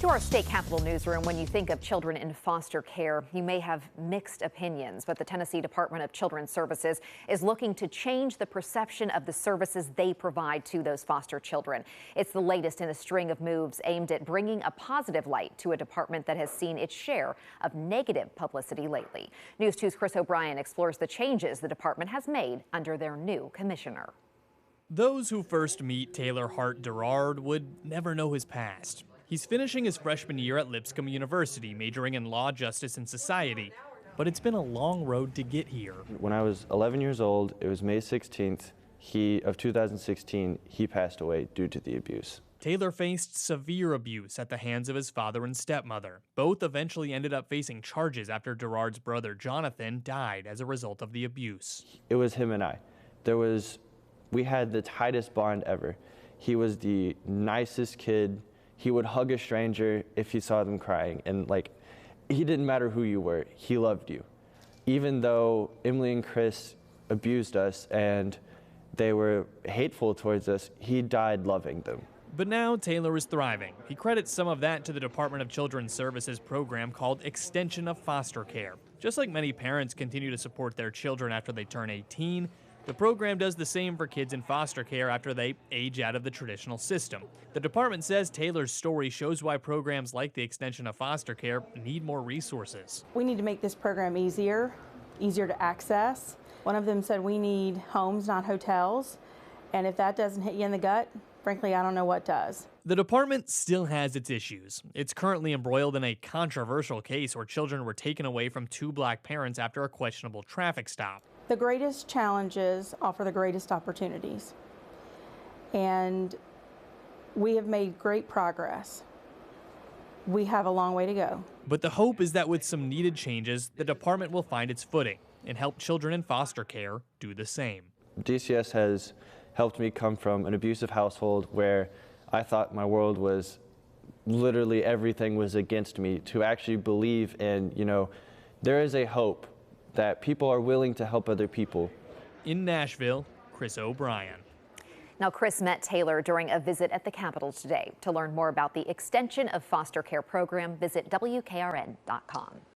To our state capitol newsroom, when you think of children in foster care, you may have mixed opinions, but the Tennessee Department of Children's Services is looking to change the perception of the services they provide to those foster children. It's the latest in a string of moves aimed at bringing a positive light to a department that has seen its share of negative publicity lately. News 2's Chris O'Brien explores the changes the department has made under their new commissioner. Those who first meet Taylor Hart Derard would never know his past. He's finishing his freshman year at Lipscomb University, majoring in law, justice, and society. But it's been a long road to get here. When I was 11 years old, it was May 16th of 2016, he passed away due to the abuse. Taylor faced severe abuse at the hands of his father and stepmother. Both eventually ended up facing charges after Derard's brother Jonathan died as a result of the abuse. It was him and I. We had the tightest bond ever. He was the nicest kid. He would hug a stranger if he saw them crying. And he didn't matter who you were, he loved you. Even though Emily and Chris abused us and they were hateful towards us, he died loving them. But now Taylor is thriving. He credits some of that to the Department of Children's Services program called Extension of Foster Care. Just like many parents continue to support their children after they turn 18, the program does the same for kids in foster care after they age out of the traditional system. The department says Taylor's story shows why programs like the Extension of Foster Care need more resources. We need to make this program easier to access. One of them said we need homes, not hotels. And if that doesn't hit you in the gut, frankly, I don't know what does. The department still has its issues. It's currently embroiled in a controversial case where children were taken away from two black parents after a questionable traffic stop. The greatest challenges offer the greatest opportunities. And we have made great progress. We have a long way to go. But the hope is that with some needed changes, the department will find its footing and help children in foster care do the same. DCS has helped me come from an abusive household where I thought my world was literally everything was against me, to actually believe in, there is a hope that people are willing to help other people. In Nashville, Chris O'Brien. Now, Chris met Taylor during a visit at the Capitol today. To learn more about the Extension of Foster Care program, visit WKRN.com.